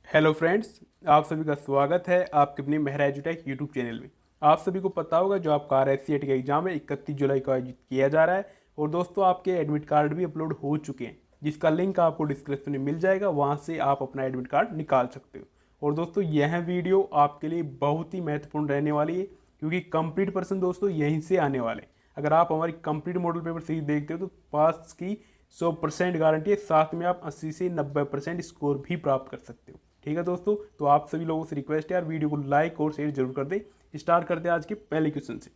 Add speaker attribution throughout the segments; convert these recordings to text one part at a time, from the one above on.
Speaker 1: Hello friends, आप सभी का स्वागत है आपके अपने मेहरा एजुटेक यूट्यूब चैनल में। आप सभी को पता होगा जो आपका RSCET का एग्जाम है 31 जुलाई को आयोजित किया जा रहा है। और दोस्तों आपके एडमिट कार्ड भी अपलोड हो चुके हैं, जिसका लिंक आपको डिस्क्रिप्शन में मिल जाएगा, वहाँ से आप अपना एडमिट कार्ड निकाल सकते हो। और दोस्तों यह वीडियो आपके लिए बहुत ही महत्वपूर्ण रहने वाली है, क्योंकि कंप्लीट पर्सन दोस्तों यहीं से आने वाले हैं। अगर आप हमारी कंप्लीट मॉडल पेपर सीरीज देखते हो तो पास की 100% गारंटी है, साथ में आप 80 से 90% स्कोर भी प्राप्त कर सकते हो। ठीक है दोस्तों, तो आप सभी लोगों से रिक्वेस्ट है यार, वीडियो को लाइक और शेयर जरूर कर दें। स्टार्ट करते हैं आज के पहले क्वेश्चन से।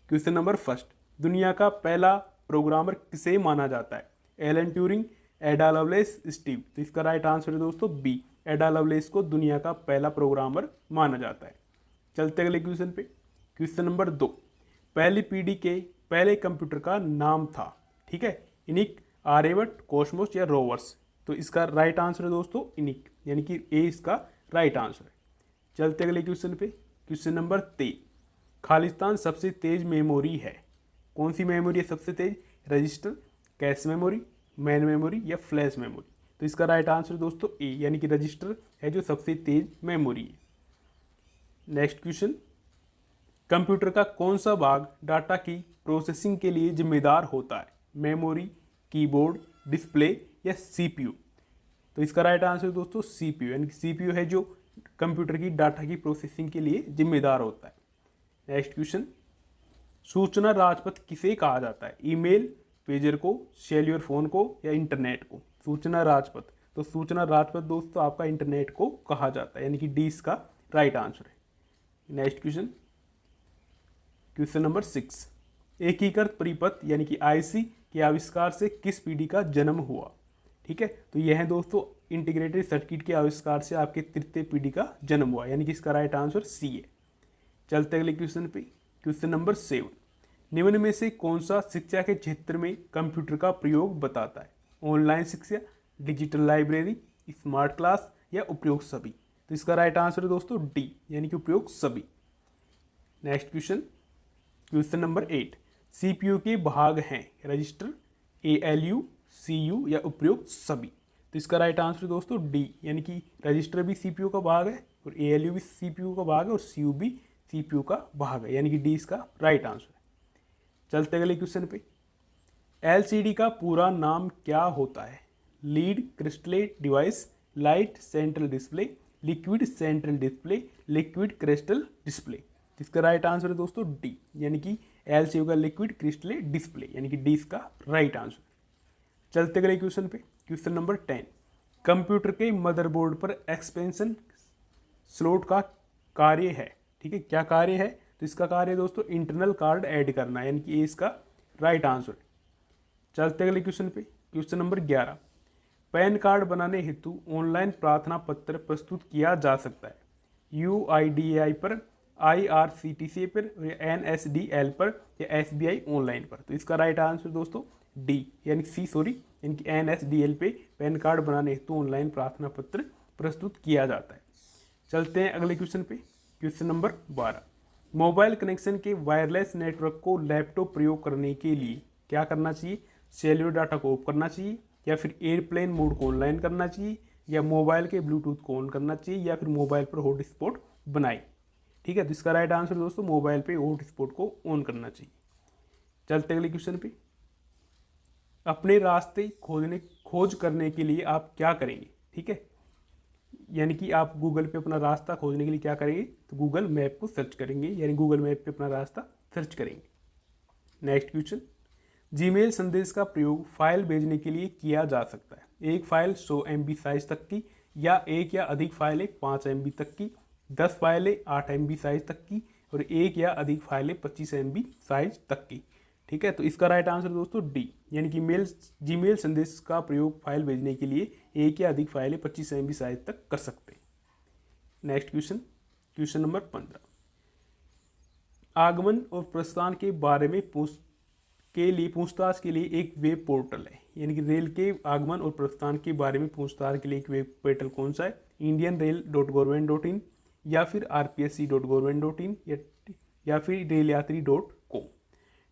Speaker 1: क्वेश्चन नंबर फर्स्ट, दुनिया का पहला प्रोग्रामर किसे माना जाता है? एलन ट्यूरिंग, एडा लवलेस, स्टीव। तो इसका राइट आंसर है दोस्तों बी, एडा लवलेस को दुनिया का पहला प्रोग्रामर माना जाता है। चलते अगले क्वेश्चन पे। क्वेश्चन नंबर 2, पहली पीढ़ी के पहले कंप्यूटर का नाम था। ठीक है, इनिक, आर्यभट्ट, कॉस्मोस या रोवर्स। तो इसका राइट आंसर है दोस्तों इनिक, यानी कि ए इसका राइट आंसर है। चलते अगले क्वेश्चन पे। क्वेश्चन नंबर 3, खालिस्तान सबसे तेज मेमोरी है। कौन सी मेमोरी है सबसे तेज? Register, cache memory, main memory या फ्लैश मेमोरी। तो इसका राइट आंसर दोस्तों ए, यानी कि रजिस्टर है जो सबसे तेज मेमोरी है। नेक्स्ट क्वेश्चन, कंप्यूटर का कौन सा भाग डाटा की प्रोसेसिंग के लिए जिम्मेदार होता है? मेमोरी, कीबोर्ड, डिस्प्ले या सीपीयू। तो इसका राइट आंसर दोस्तों सीपीयू, यानी कि सीपीयू है जो कंप्यूटर की डाटा की प्रोसेसिंग के लिए जिम्मेदार होता है। नेक्स्ट क्वेश्चन, सूचना राजपथ किसे कहा जाता है? ईमेल, पेजर को, सेल्युलर फोन को या इंटरनेट को। सूचना राजपथ, तो सूचना राजपथ दोस्तों आपका इंटरनेट को कहा जाता है, यानी कि डी इसका राइट आंसर है। नेक्स्ट क्वेश्चन, क्वेश्चन नंबर 6, एकीकृत परिपथ यानी कि आईसी के आविष्कार से किस पीढ़ी का जन्म हुआ? ठीक है, तो यह है दोस्तों इंटीग्रेटेड सर्किट के आविष्कार से आपके तृतीय पीढ़ी का जन्म हुआ, यानी कि इसका राइट आंसर सी है। चलते अगले क्वेश्चन पे। क्वेश्चन नंबर 7, निम्न में से कौन सा शिक्षा के क्षेत्र में कंप्यूटर का प्रयोग बताता है? ऑनलाइन शिक्षा, डिजिटल लाइब्रेरी, स्मार्ट क्लास या उपयोग सभी। तो इसका राइट आंसर है दोस्तों डी, यानी कि उपयोग सभी। Next question, question number 8, CPU के भाग हैं रजिस्टर, एएलयू, सीयू या उपयुक्त सभी। तो इसका राइट आंसर दोस्तों डी, यानी कि रजिस्टर भी सीपीयू का भाग है और एएलयू भी सीपीयू का भाग है और सीयू भी सीपीयू का भाग है, यानी कि डी इसका राइट आंसर है। चलते अगले क्वेश्चन पे। एलसीडी का पूरा नाम क्या होता है? Lead crystallite device, light central display, liquid central display, liquid crystal display. इसका राइट आंसर है दोस्तों डी, यानी कि एलसीडी का लिक्विड क्रिस्टल डिस्प्ले, यानी कि डी इसका राइट आंसर। चलते गए क्वेश्चन पे। क्वेश्चन नंबर 10, कंप्यूटर के मदरबोर्ड पर एक्सपेंशन स्लॉट का कार्य है। ठीक है, क्या कार्य है? तो इसका कार्य दोस्तों इंटरनल कार्ड ऐड करना, यानी कि ये इसका राइट आंसर है। चलते अगले क्वेश्चन पे। क्वेश्चन नंबर 11, पैन कार्ड बनाने हेतु ऑनलाइन प्रार्थना पत्र प्रस्तुत किया जा सकता है? UIDAI पर, IRCTC पर, NSDL पर या SBI ऑनलाइन पर। तो इसका राइट आंसर दोस्तों डी, यानी सी सॉरी, इनकी NSDL पे पैन कार्ड बनाने हेतु ऑनलाइन प्रार्थना पत्र प्रस्तुत किया जाता है। चलते हैं अगले क्वेश्चन पे। क्वेश्चन नंबर 12, मोबाइल कनेक्शन के वायरलेस नेटवर्क को लैपटॉप प्रयोग करने के लिए क्या करना चाहिए? सेल्युलर डाटा को ऑफ करना चाहिए, या फिर एयरप्लेन मोड को ऑनलाइन करना चाहिए, या मोबाइल के ब्लूटूथ को ऑन करना चाहिए, या फिर मोबाइल पर हॉटस्पॉट बनाए। ठीक है, तो इसका राइट आंसर दोस्तों मोबाइल पे हॉटस्पॉट को ऑन करना चाहिए। चलते अगले क्वेश्चन पे। अपने रास्ते खोज करने के लिए आप क्या करेंगे? ठीक है, यानी कि आप गूगल पे अपना रास्ता खोजने के लिए क्या करेंगे? तो गूगल मैप को सर्च करेंगे, यानी गूगल मैप पे अपना रास्ता सर्च करेंगे। नेक्स्ट क्वेश्चन, जीमेल संदेश का प्रयोग फाइल भेजने के लिए किया जा सकता है? एक फाइल 100 MB साइज तक की, या एक या अधिक फाइलें 5 MB तक की, 10 फाइलें 8 MB साइज तक की, और एक या अधिक फाइलें 25 MB साइज तक की। ठीक है, तो इसका राइट आंसर दोस्तों डी, यानी कि जीमेल संदेश का प्रयोग फाइल भेजने के लिए एक या अधिक फाइलें 25 MB साइज तक कर सकते हैं। नेक्स्ट क्वेश्चन, क्वेश्चन नंबर 15, आगमन और प्रस्थान के बारे में पूछताछ के लिए एक वेब पोर्टल है, यानी कि रेल के आगमन और प्रस्थान के बारे में पूछताछ के लिए एक वेब पोर्टल कौन सा है? indianrail.government.in, या फिर rpsc.government.in, या फिर रेलयात्री.com।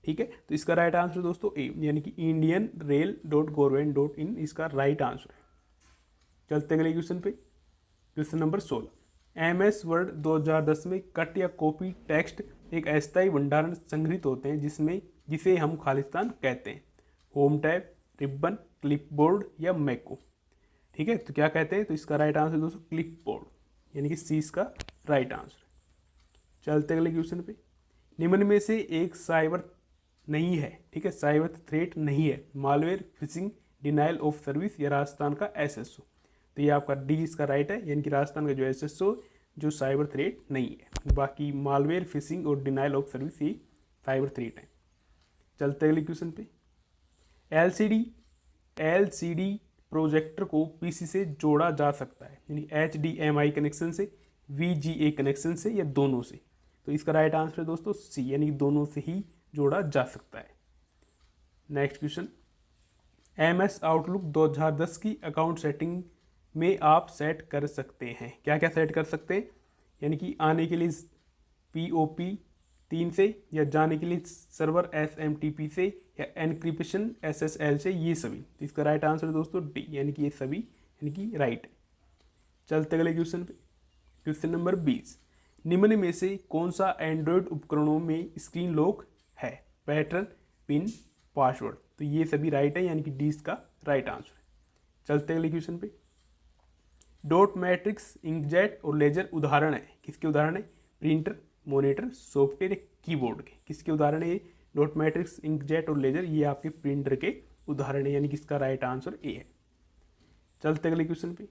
Speaker 1: ठीक है, तो इसका राइट आंसर दोस्तों ए, यानी कि indianrail.government.in इसका राइट आंसर है। चलते अगले क्वेश्चन पे। क्वेश्चन नंबर 16, MS वर्ड 2010 में कट या कॉपी टेक्स्ट एक अस्थायी भंडारण संग्रहित होते हैं जिसे हम खालिस्तान कहते हैं। होम टैब, रिबन, क्लिपबोर्ड या मैको। ठीक है, तो क्या कहते हैं? तो इसका राइट आंसर दोस्तों क्लिपबोर्ड, यानी कि सी इसका राइट आंसर। चलते अगले क्वेश्चन पे। निम्न में से एक साइबर नहीं है, ठीक है, साइबर थ्रेट नहीं है। Malware, fishing, denial of service या राजस्थान का SSO। तो ये आपका डी इसका राइट है, यानी कि राजस्थान का जो SSO जो साइबर थ्रेट नहीं है। बाकी मालवेयर, फिशिंग और डिनाइल ऑफ सर्विस ये साइबर थ्रेट है। चलते अगले क्वेश्चन पे। LCD प्रोजेक्टर को PC से जोड़ा जा सकता है, यानी HDMI कनेक्शन से, VGA कनेक्शन से या दोनों से। तो इसका राइट आंसर है दोस्तों सी, यानी दोनों से ही जोड़ा जा सकता है। नेक्स्ट क्वेश्चन, MS आउटलुक 2010 की अकाउंट सेटिंग में आप सेट कर सकते हैं। क्या क्या सेट कर सकते हैं? यानी कि आने के लिए POP 3 से, या जाने के लिए सर्वर SMTP से, या एनक्रिप्शन SSL से, ये सभी। तो इसका राइट आंसर है दोस्तों डी, यानी कि ये सभी यानी कि राइट है। चलते अगले क्वेश्चन पे। क्वेश्चन नंबर 20, निम्न में से कौन सा एंड्रॉयड उपकरणों में स्क्रीन लॉक है? Pattern, pin, password. तो ये सभी राइट है, यानी कि डी इसका राइट आंसर है। चलते अगले क्वेश्चन पे। डॉट मैट्रिक्स, इंकजेट और लेजर उदाहरण है। किसके उदाहरण है? प्रिंटर, मॉनिटर, सॉफ्टवेयर, कीबोर्ड के। किसके उदाहरण है ये? डॉट मैट्रिक्स, इंकजेट और लेजर, ये आपके प्रिंटर के उदाहरण है, यानी कि इसका राइट आंसर ए है। चलते अगले क्वेश्चन पे।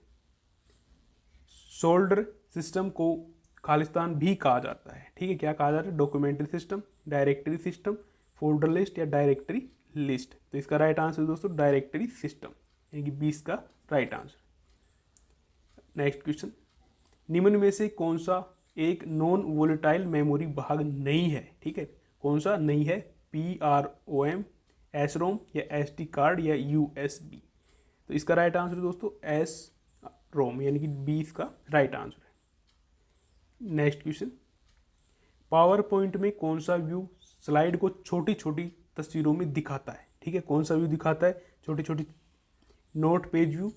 Speaker 1: सोल्डर सिस्टम को खालिस्तान भी कहा जाता है, ठीक है। क्या कहा जाता है? Documentary system, directory system, folder list या डायरेक्टरी लिस्ट। तो इसका राइट आंसर दोस्तों डायरेक्टरी सिस्टम, यानी कि 20 का राइट आंसर। नेक्स्ट क्वेश्चन, निम्न में से कौन सा एक नॉन वोलेटाइल मेमोरी भाग नहीं है? ठीक है, कौन सा नहीं है? PROM, SROM या SD कार्ड या USB। तो इसका राइट आंसर दोस्तों SROM, यानी कि 20 का राइट आंसर है। नेक्स्ट क्वेश्चन, पावर पॉइंट में कौन सा व्यू स्लाइड को छोटी छोटी तस्वीरों में दिखाता है? ठीक है, कौन सा व्यू दिखाता है छोटी छोटी? Note page view,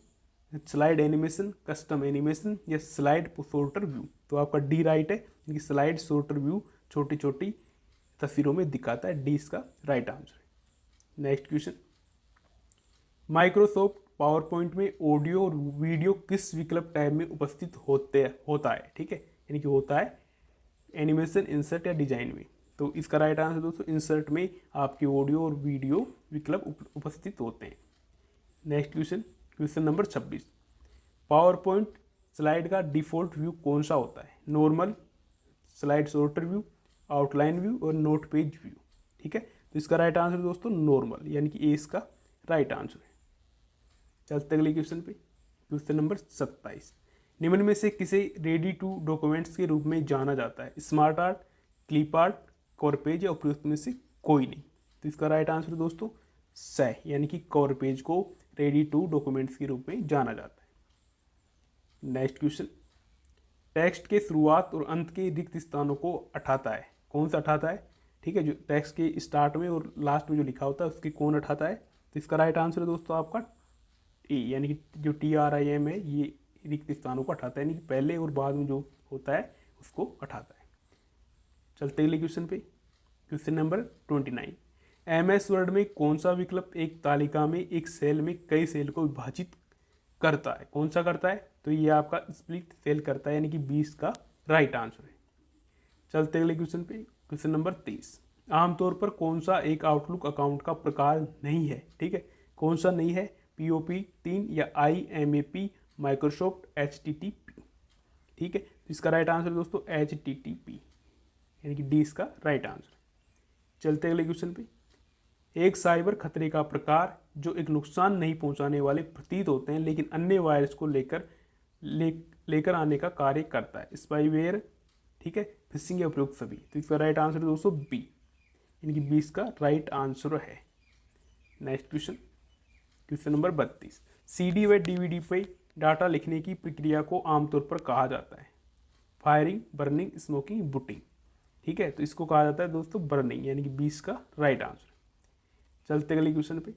Speaker 1: slide animation, custom animation या स्लाइड सॉर्टर व्यू। तो आपका डी राइट है, क्योंकि स्लाइड सॉर्टर व्यू छोटी छोटी तस्वीरों में दिखाता है। डी इसका राइट आंसर है। Next question, Microsoft power point में ऑडियो और वीडियो किस विकल्प टैब में उपस्थित होता है? ठीक है, यानी कि होता है एनिमेशन, इंसर्ट या डिजाइन में। तो इसका राइट आंसर दोस्तों इंसर्ट में आपके ऑडियो और वीडियो विकल्प उपस्थित होते हैं। Next question, question number 26, power point slide का डिफॉल्ट व्यू कौन सा होता है? Normal, slide sorter view, outline view और नोट पेज व्यू। ठीक है, तो इसका राइट आंसर दोस्तों नॉर्मल, यानी कि ए इसका राइट आंसर है। चलते अगले क्वेश्चन पे। क्वेश्चन नंबर 27, निम्न में से किसे रेडी टू डॉक्यूमेंट्स के रूप में जाना जाता है? स्मार्ट आर्ट, क्लिप आर्ट, कॉरपेज या उपयुक्त में से कोई नहीं। तो इसका राइट आंसर दोस्तों सह, यानी कि कॉरपेज को रेडी टू डॉक्यूमेंट्स के रूप में जाना जाता है। नेक्स्ट क्वेश्चन, टेक्स्ट के शुरुआत और अंत के रिक्त स्थानों को हटाता है। कौन सा हटाता है? ठीक है, जो टेक्स्ट के स्टार्ट में और लास्ट में जो लिखा होता है उसके कौन हटाता है? तो इसका राइट आंसर है दोस्तों आपका ए, यानी कि जो TRIM है ये रिक्त स्थानों को हटाता है, यानी कि पहले और बाद में जो होता है उसको हटाता है। चलते अगले क्वेश्चन पे। क्वेश्चन नंबर 29, MS वर्ड में कौन सा विकल्प एक तालिका में एक सेल में कई सेल को विभाजित करता है? कौन सा करता है? तो ये आपका स्प्लिट सेल करता है, यानी कि 20 का राइट आंसर है। चलते अगले क्वेश्चन पे। क्वेश्चन नंबर 30, आमतौर पर कौन सा एक आउटलुक अकाउंट का प्रकार नहीं है? ठीक है, कौन सा नहीं है? POP 3 या IMAP, माइक्रोसॉफ्ट, HTTP। ठीक है, तो इसका राइट आंसर दोस्तों HTTP, यानी कि डी इसका राइट आंसर। चलते अगले क्वेश्चन पे। एक साइबर खतरे का प्रकार जो एक नुकसान नहीं पहुंचाने वाले प्रतीत होते हैं लेकिन अन्य वायरस को लेकर आने का कार्य करता है। स्पाईवेयर, ठीक है, फिशिंग या उपयुक्त सभी। तो इसका राइट आंसर दोस्तों बी, यानी कि 20 का राइट आंसर है। Next question, question number 32, CD व DVD पे डाटा लिखने की प्रक्रिया को आमतौर पर कहा जाता है? Firing, burning, smoking, booting. ठीक है, तो इसको कहा जाता है दोस्तों बर्निंग, यानी कि 20 का राइट आंसर। चलते अगले क्वेश्चन पे।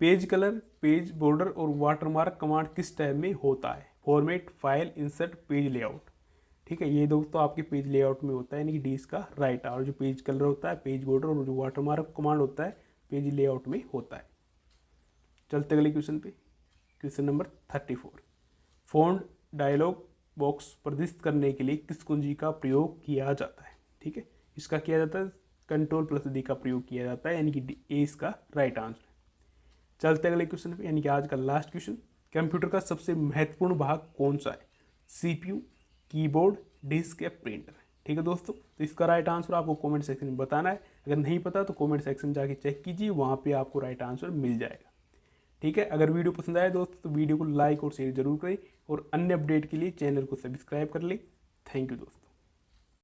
Speaker 1: पेज कलर, पेज बॉर्डर और वाटरमार्क कमांड किस टैब में होता है? Format, file, insert, page layout. ठीक है, ये दोस्तों आपके पेज लेआउट में होता है, यानी कि डी इसका राइट। और जो पेज कलर होता है, पेज बॉर्डर और जो वाटरमार्क कमांड होता है पेज लेआउट में होता है। चलते अगले क्वेश्चन पे, question number 34। Font dialog box प्रदर्शित करने के लिए किस कुंजी का प्रयोग किया जाता है? ठीक है, इसका किया जाता है Ctrl+D का प्रयोग किया जाता है, यानी कि ए इसका राइट आंसर है। चलते अगले क्वेश्चन पे, यानी कि आज का लास्ट क्वेश्चन। कंप्यूटर का सबसे महत्वपूर्ण भाग कौन सा है? CPU, कीबोर्ड, डिस्क या प्रिंटर? ठीक है दोस्तों, तो इसका राइट आंसर आपको कमेंट सेक्शन में बताना है। अगर नहीं पता तो कमेंट सेक्शन जाके चेक कीजिए, वहाँ पे आपको राइट आंसर मिल जाएगा। ठीक है, अगर वीडियो पसंद आए दोस्तों तो वीडियो को लाइक और शेयर जरूर करें, और अन्य अपडेट के लिए चैनल को सब्सक्राइब कर लें। थैंक यू दोस्तों।